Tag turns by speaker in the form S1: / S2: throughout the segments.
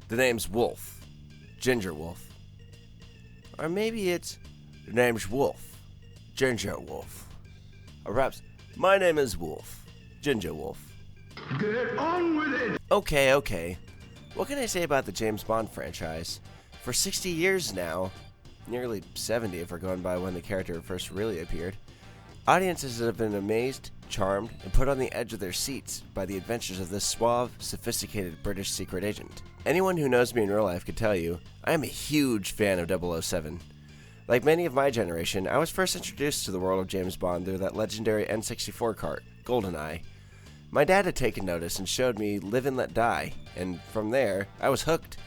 S1: The name's Wolf. Ginger Wolf. Or maybe it's, the name's Wolf. Ginger Wolf. Or perhaps, my name is Wolf. Ginger Wolf.
S2: Get on with it!
S1: Okay. What can I say about the James Bond franchise? For 60 years now, nearly 70 if we're going by when the character first really appeared, audiences have been amazed, charmed, and put on the edge of their seats by the adventures of this suave, sophisticated British secret agent. Anyone who knows me in real life could tell you, I am a huge fan of 007. Like many of my generation, I was first introduced to the world of James Bond through that legendary N64 cart, GoldenEye. My dad had taken notice and showed me Live and Let Die, and from there, I was hooked.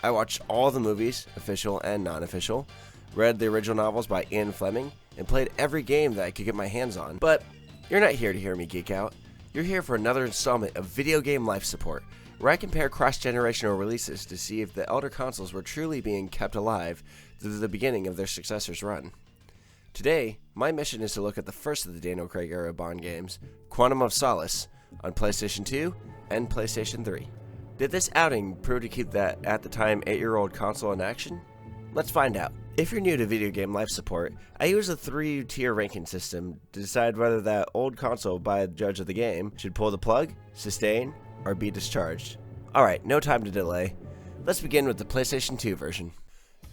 S1: I watched all the movies, official and non-official, read the original novels by Ian Fleming, and played every game that I could get my hands on. But you're not here to hear me geek out. You're here for another installment of Video Game Life Support, where I compare cross-generational releases to see if the elder consoles were truly being kept alive through the beginning of their successors' run. Today, my mission is to look at the first of the Daniel Craig era Bond games, Quantum of Solace, on PlayStation 2 and PlayStation 3. Did this outing prove to keep that, at the time, 8-year-old console in action? Let's find out. If you're new to Video Game Life Support, I use a 3-tier ranking system to decide whether that old console by the judge of the game should pull the plug, sustain, or be discharged. Alright, no time to delay. Let's begin with the PlayStation 2 version.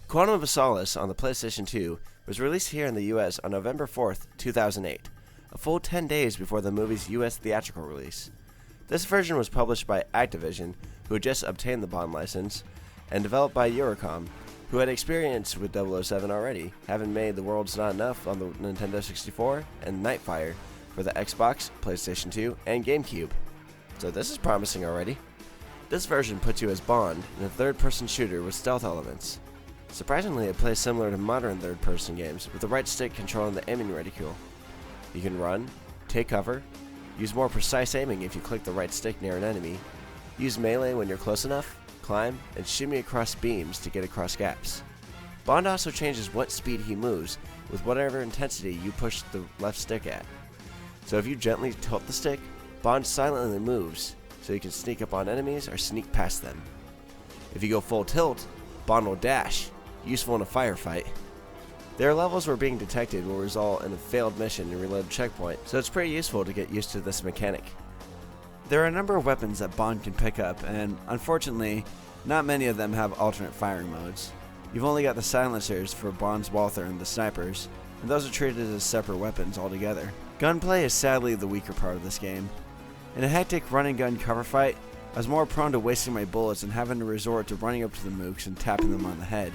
S1: Quantum of Solace on the PlayStation 2 was released here in the US on November 4th, 2008, a full 10 days before the movie's US theatrical release. This version was published by Activision, who had just obtained the Bond license, and developed by Eurocom, who had experience with 007 already, having made The World's Not Enough on the Nintendo 64 and Nightfire for the Xbox, PlayStation 2, and GameCube. So this is promising already. This version puts you as Bond in a third-person shooter with stealth elements. Surprisingly, it plays similar to modern third-person games, with the right stick controlling the aiming reticule. You can run, take cover, use more precise aiming if you click the right stick near an enemy, use melee when you're close enough, climb, and shimmy across beams to get across gaps. Bond also changes what speed he moves with whatever intensity you push the left stick at. So if you gently tilt the stick, Bond silently moves, so you can sneak up on enemies or sneak past them. If you go full tilt, Bond will dash, useful in a firefight. Their levels were being detected will result in a failed mission and reload checkpoint, so it's pretty useful to get used to this mechanic. There are a number of weapons that Bond can pick up, and unfortunately, not many of them have alternate firing modes. You've only got the silencers for Bond's Walther and the snipers, and those are treated as separate weapons altogether. Gunplay is sadly the weaker part of this game. In a hectic run-and-gun cover fight, I was more prone to wasting my bullets and having to resort to running up to the mooks and tapping them on the head.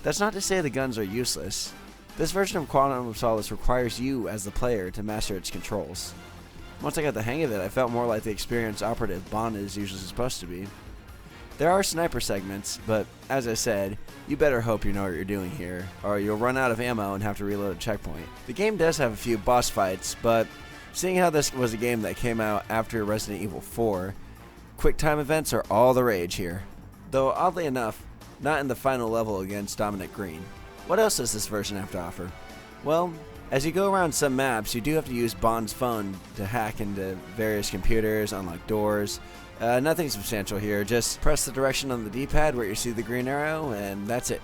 S1: That's not to say the guns are useless. This version of Quantum of Solace requires you, as the player, to master its controls. Once I got the hang of it, I felt more like the experienced operative Bond is usually supposed to be. There are sniper segments, but as I said, you better hope you know what you're doing here, or you'll run out of ammo and have to reload a checkpoint. The game does have a few boss fights, but seeing how this was a game that came out after Resident Evil 4, quick time events are all the rage here. Though oddly enough, not in the final level against Dominic Green. What else does this version have to offer? Well, as you go around some maps, you do have to use Bond's phone to hack into various computers, unlock doors. Nothing substantial here, just press the direction on the D-pad where you see the green arrow, and that's it.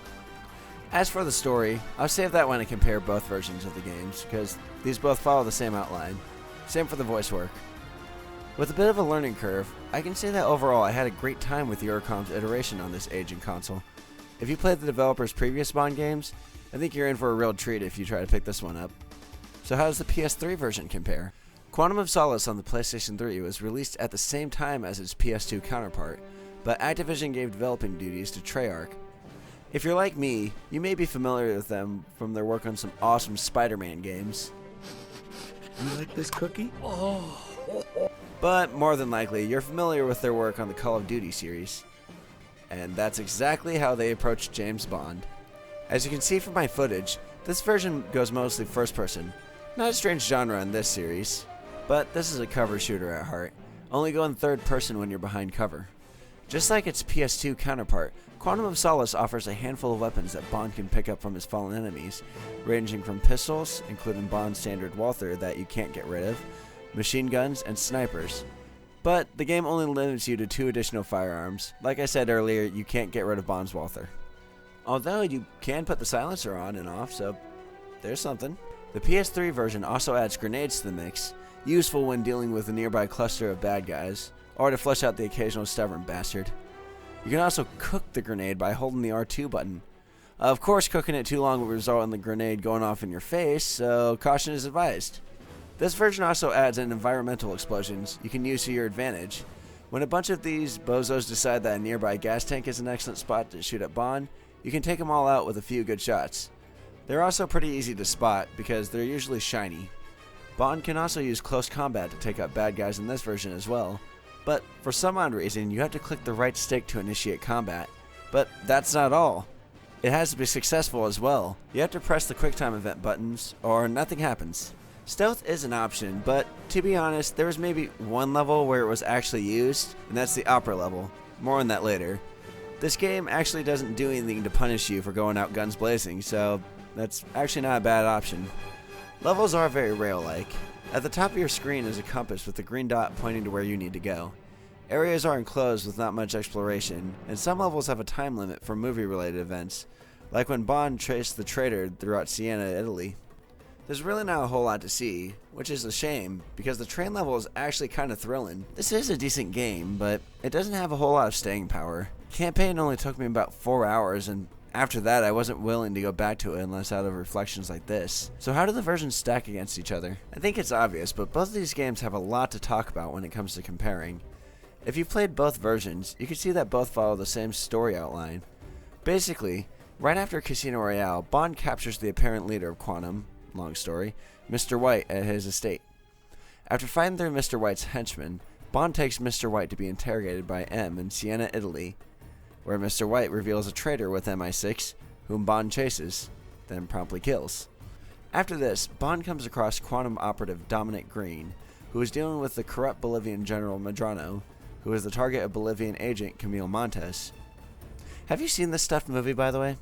S1: As for the story, I'll save that when I compare both versions of the games, because these both follow the same outline. Same for the voice work. With a bit of a learning curve, I can say that overall I had a great time with Eurocom's iteration on this aging console. If you played the developer's previous Bond games, I think you're in for a real treat if you try to pick this one up. So how does the PS3 version compare? Quantum of Solace on the PlayStation 3 was released at the same time as its PS2 counterpart, but Activision gave developing duties to Treyarch. If you're like me, you may be familiar with them from their work on some awesome Spider-Man games.
S2: You like this cookie?
S1: But more than likely, you're familiar with their work on the Call of Duty series. And that's exactly how they approached James Bond. As you can see from my footage, this version goes mostly first person. Not a strange genre in this series, but this is a cover shooter at heart, only going third person when you're behind cover. Just like its PS2 counterpart, Quantum of Solace offers a handful of weapons that Bond can pick up from his fallen enemies, ranging from pistols, including Bond's standard Walther that you can't get rid of, machine guns, and snipers. But the game only limits you to 2 additional firearms. Like I said earlier, you can't get rid of Bond's Walther. Although you can put the silencer on and off, so there's something. The PS3 version also adds grenades to the mix, useful when dealing with a nearby cluster of bad guys, or to flush out the occasional stubborn bastard. You can also cook the grenade by holding the R2 button. Of course, cooking it too long will result in the grenade going off in your face, so caution is advised. This version also adds in environmental explosions you can use to your advantage. When a bunch of these bozos decide that a nearby gas tank is an excellent spot to shoot at Bond, you can take them all out with a few good shots. They're also pretty easy to spot because they're usually shiny. Bond can also use close combat to take out bad guys in this version as well, but for some odd reason you have to click the right stick to initiate combat. But that's not all. It has to be successful as well. You have to press the QuickTime event buttons or nothing happens. Stealth is an option, but to be honest, there was maybe one level where it was actually used, and that's the opera level. More on that later. This game actually doesn't do anything to punish you for going out guns blazing, so that's actually not a bad option. Levels are very rail-like. At the top of your screen is a compass with a green dot pointing to where you need to go. Areas are enclosed with not much exploration, and some levels have a time limit for movie-related events, like when Bond traced the traitor throughout Siena, Italy. There's really not a whole lot to see, which is a shame, because the train level is actually kind of thrilling. This is a decent game, but it doesn't have a whole lot of staying power. Campaign only took me about 4 hours, and after that I wasn't willing to go back to it unless out of reflections like this. So how do the versions stack against each other? I think it's obvious, but both of these games have a lot to talk about when it comes to comparing. If you've played both versions, you can see that both follow the same story outline. Basically, right after Casino Royale, Bond captures the apparent leader of Quantum, long story, Mr. White at his estate. After fighting through Mr. White's henchmen, Bond takes Mr. White to be interrogated by M in Siena, Italy, where Mr. White reveals a traitor with MI6, whom Bond chases, then promptly kills. After this, Bond comes across Quantum operative Dominic Green, who is dealing with the corrupt Bolivian General Medrano, who is the target of Bolivian agent Camille Montes. Have you seen this stuffed movie, by the way?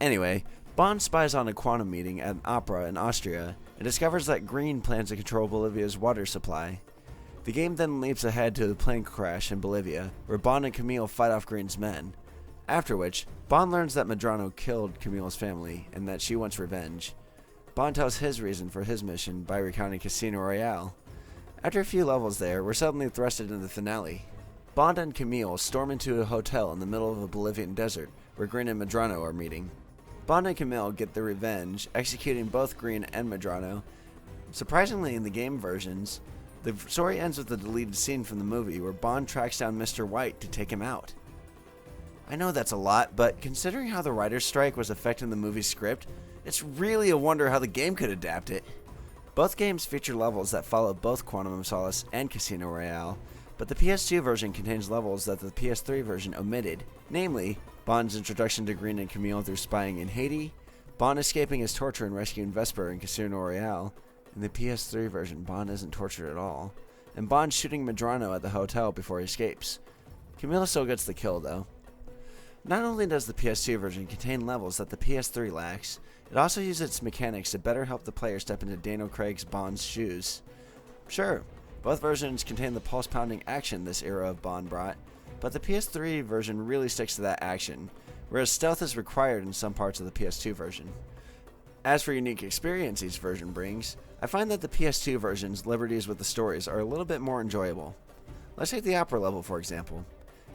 S1: Anyway, Bond spies on a Quantum meeting at an opera in Austria and discovers that Green plans to control Bolivia's water supply. The game then leaps ahead to the plane crash in Bolivia, where Bond and Camille fight off Green's men. After which, Bond learns that Medrano killed Camille's family and that she wants revenge. Bond tells his reason for his mission by recounting Casino Royale. After a few levels there, we're suddenly thrusted into the finale. Bond and Camille storm into a hotel in the middle of a Bolivian desert, where Green and Medrano are meeting. Bond and Camille get their revenge, executing both Green and Medrano. Surprisingly, in the game versions, the story ends with a deleted scene from the movie where Bond tracks down Mr. White to take him out. I know that's a lot, but considering how the writer's strike was affecting the movie's script, it's really a wonder how the game could adapt it. Both games feature levels that follow both Quantum of Solace and Casino Royale, but the PS2 version contains levels that the PS3 version omitted, namely, Bond's introduction to Green and Camille through spying in Haiti, Bond escaping his torture and rescuing Vesper in Casino Royale. In the PS3 version, Bond isn't tortured at all, and Bond shooting Medrano at the hotel before he escapes. Camille still gets the kill, though. Not only does the PS2 version contain levels that the PS3 lacks, it also uses its mechanics to better help the player step into Daniel Craig's Bond's shoes. Sure, both versions contain the pulse-pounding action this era of Bond brought, but the PS3 version really sticks to that action, whereas stealth is required in some parts of the PS2 version. As for unique experience each version brings, I find that the PS2 version's liberties with the stories are a little bit more enjoyable. Let's take the opera level for example.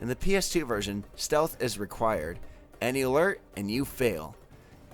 S1: In the PS2 version, stealth is required. Any alert and you fail.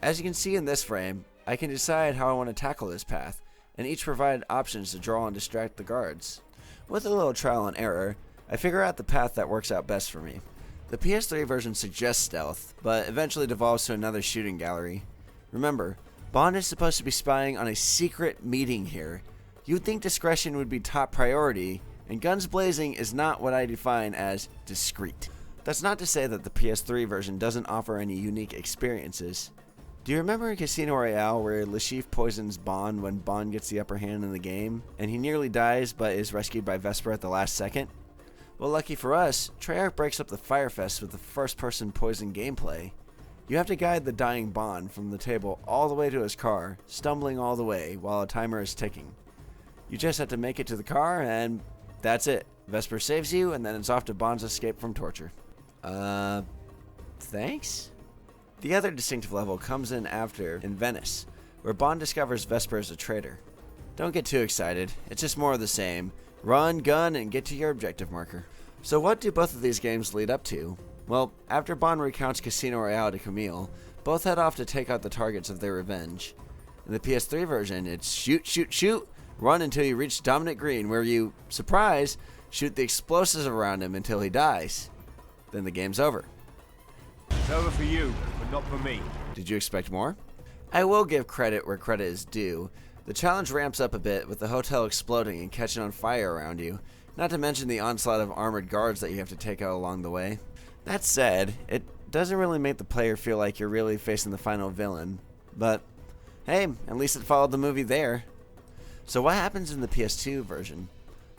S1: As you can see in this frame, I can decide how I want to tackle this path, and each provided options to draw and distract the guards. With a little trial and error, I figure out the path that works out best for me. The PS3 version suggests stealth, but eventually devolves to another shooting gallery. Remember, Bond is supposed to be spying on a secret meeting here. You'd think discretion would be top priority, and guns blazing is not what I define as discreet. That's not to say that the PS3 version doesn't offer any unique experiences. Do you remember in Casino Royale where Le Chiffre poisons Bond when Bond gets the upper hand in the game, and he nearly dies but is rescued by Vesper at the last second? Well, lucky for us, Treyarch breaks up the Firefest with the first-person poison gameplay. You have to guide the dying Bond from the table all the way to his car, stumbling all the way while a timer is ticking. You just have to make it to the car, and that's it. Vesper saves you, and then it's off to Bond's escape from torture. Thanks? The other distinctive level comes in after in Venice, where Bond discovers Vesper is a traitor. Don't get too excited, it's just more of the same. Run, gun, and get to your objective marker. So what do both of these games lead up to? Well, after Bond recounts Casino Royale to Camille, both head off to take out the targets of their revenge. In the PS3 version, it's shoot, shoot, shoot, run until you reach Dominic Green, where you, surprise, shoot the explosives around him until he dies. Then the game's over.
S3: It's over for you, but not for me.
S1: Did you expect more? I will give credit where credit is due. The challenge ramps up a bit with the hotel exploding and catching on fire around you, not to mention the onslaught of armored guards that you have to take out along the way. That said, it doesn't really make the player feel like you're really facing the final villain, but hey, at least it followed the movie there. So what happens in the PS2 version?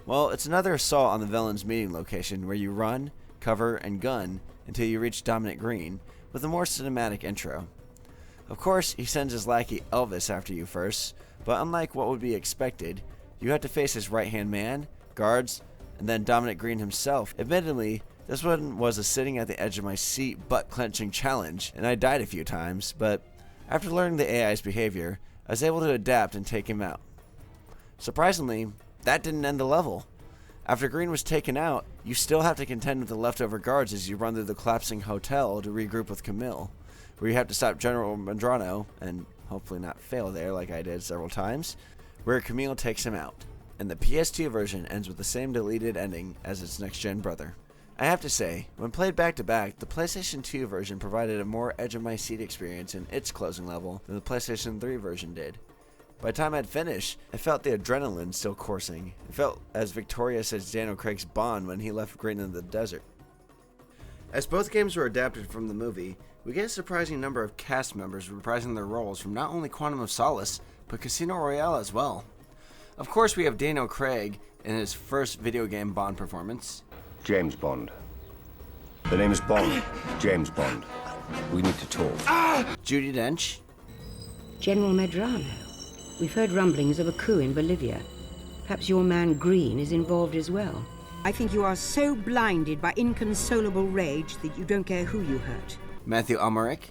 S1: Well, it's another assault on the villain's meeting location where you run, cover, and gun until you reach Dominic Green, with a more cinematic intro. Of course, he sends his lackey Elvis after you first, but unlike what would be expected, you have to face his right-hand man, guards, and then Dominic Green himself. Admittedly, this one was a sitting at the edge of my seat butt-clenching challenge, and I died a few times, but after learning the AI's behavior, I was able to adapt and take him out. Surprisingly, that didn't end the level. After Green was taken out, you still have to contend with the leftover guards as you run through the collapsing hotel to regroup with Camille, where you have to stop General Medrano, and hopefully not fail there like I did several times, where Camille takes him out. And the PS2 version ends with the same deleted ending as its next-gen brother. I have to say, when played back-to-back, the PlayStation 2 version provided a more edge-of-my-seat experience in its closing level than the PlayStation 3 version did. By the time I'd finished, I felt the adrenaline still coursing. It felt as victorious as Daniel Craig's Bond when he left Green in the desert. As both games were adapted from the movie, we get a surprising number of cast members reprising their roles from not only Quantum of Solace, but Casino Royale as well. Of course, we have Daniel Craig in his first video game Bond performance.
S4: James Bond. The name is Bond. James Bond. We need to talk.
S1: Judi Dench.
S5: General Medrano. We've heard rumblings of a coup in Bolivia. Perhaps your man Green is involved as well.
S6: I think you are so blinded by inconsolable rage that you don't care who you hurt.
S1: Matthew Almeric.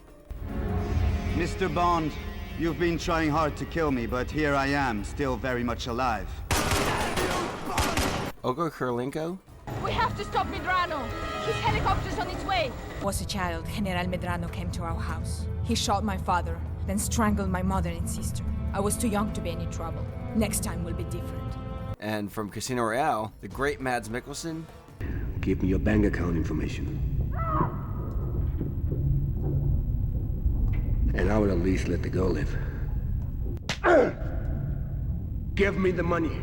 S7: Mr. Bond, you've been trying hard to kill me, but here I am, still very much alive.
S1: Olga Kurylenko.
S8: We have to stop Medrano. His helicopter's on its way.
S9: Was a child, General Medrano came to our house. He shot my father, then strangled my mother and sister. I was too young to be any trouble. Next time will be different.
S1: And from Casino Royale, the great Mads Mikkelsen.
S2: Give me your bank account information. And I would at least let the girl live. Give me the money.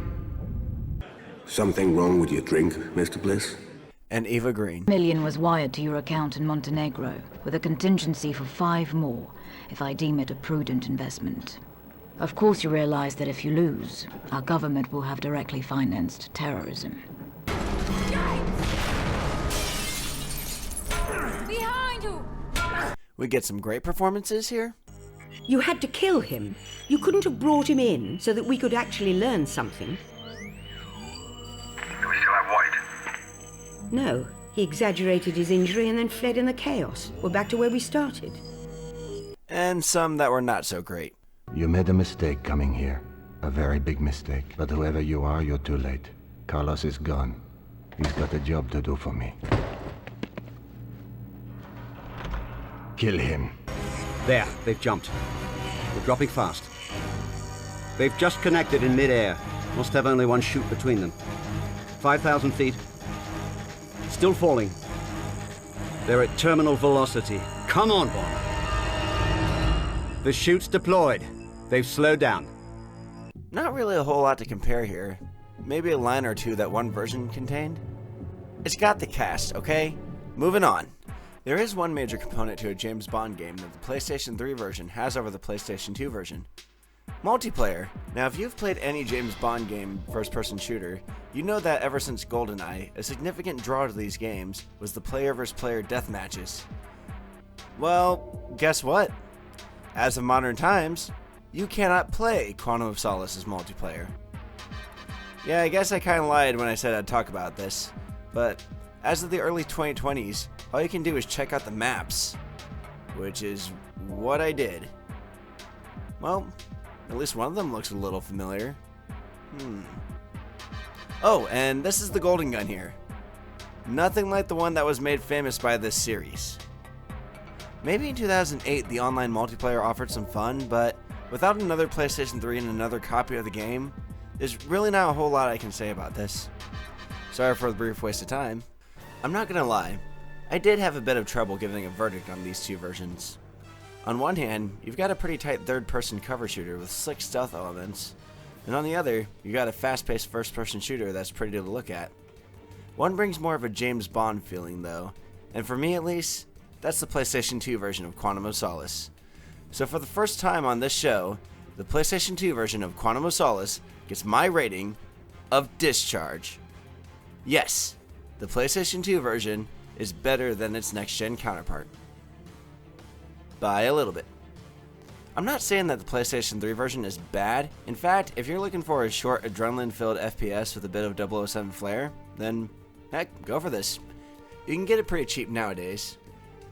S2: Something wrong with your drink, Mr. Bliss?
S1: And Eva Green.
S10: $1 million was wired to your account in Montenegro, with a contingency for 5 more, if I deem it a prudent investment. Of course you realize that if you lose, our government will have directly financed terrorism.
S8: Behind you!
S1: We get some great performances here.
S6: You had to kill him. You couldn't have brought him in so that we could actually learn something.
S11: Do we still have White?
S6: No. He exaggerated his injury and then fled in the chaos. We're back to where we started.
S1: And some that were not so great.
S12: You made a mistake coming here. A very big mistake. But whoever you are, you're too late. Carlos is gone. He's got a job to do for me. Kill him.
S7: There, they've jumped. They're dropping fast. They've just connected in mid-air. Must have only one chute between them. 5,000 feet. Still falling. They're at terminal velocity. Come on, Bond. The chute's deployed. They've slowed down.
S1: Not really a whole lot to compare here. Maybe a line or two that one version contained. It's got the cast, okay? Moving on. There is one major component to a James Bond game that the PlayStation 3 version has over the PlayStation 2 version. Multiplayer. Now, if you've played any James Bond game first-person shooter, you know that ever since GoldenEye, a significant draw to these games was the player-versus-player deathmatches. Well, guess what? As of modern times, you cannot play Quantum of Solace as multiplayer. Yeah, I guess I kinda lied when I said I'd talk about this, but as of the early 2020s, all you can do is check out the maps, which is what I did. Well, at least one of them looks a little familiar. Oh, and this is the golden gun here. Nothing like the one that was made famous by this series. Maybe in 2008 the online multiplayer offered some fun, but without another PlayStation 3 and another copy of the game, there's really not a whole lot I can say about this. Sorry for the brief waste of time. I'm not gonna lie, I did have a bit of trouble giving a verdict on these two versions. On one hand, you've got a pretty tight third-person cover shooter with slick stealth elements, and on the other, you got a fast-paced first-person shooter that's pretty to look at. One brings more of a James Bond feeling though, and for me at least, that's the PlayStation 2 version of Quantum of Solace. So for the first time on this show, the PlayStation 2 version of Quantum of Solace gets my rating of discharge. Yes, the PlayStation 2 version is better than its next-gen counterpart. By a little bit. I'm not saying that the PlayStation 3 version is bad. In fact, if you're looking for a short, adrenaline-filled FPS with a bit of 007 flair, then heck, go for this. You can get it pretty cheap nowadays.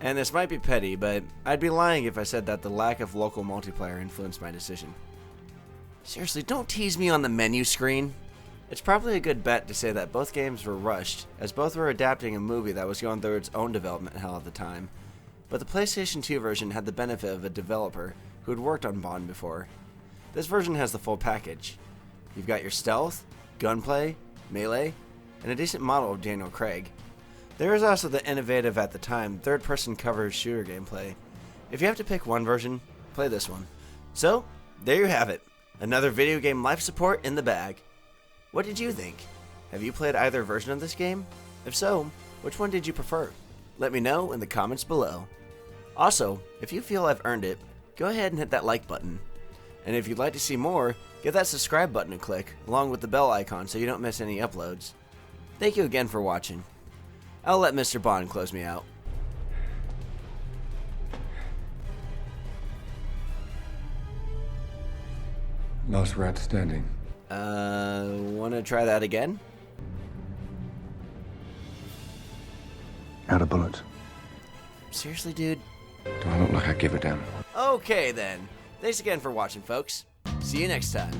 S1: And this might be petty, but I'd be lying if I said that the lack of local multiplayer influenced my decision. Seriously, don't tease me on the menu screen. It's probably a good bet to say that both games were rushed, as both were adapting a movie that was going through its own development hell at the time. But the PlayStation 2 version had the benefit of a developer who had worked on Bond before. This version has the full package. You've got your stealth, gunplay, melee, and a decent model of Daniel Craig. There is also the innovative at the time third-person cover shooter gameplay. If you have to pick one version, play this one. So, there you have it. Another video game life support in the bag. What did you think? Have you played either version of this game? If so, which one did you prefer? Let me know in the comments below. Also, if you feel I've earned it, go ahead and hit that like button. And if you'd like to see more, give that subscribe button a click, along with the bell icon so you don't miss any uploads. Thank you again for watching. I'll let Mr. Bond close me out.
S2: Last rat standing.
S1: Wanna try that again?
S4: Out of bullets.
S1: Seriously, dude?
S4: Do I look like I give a damn?
S1: Okay then. Thanks again for watching, folks. See you next time.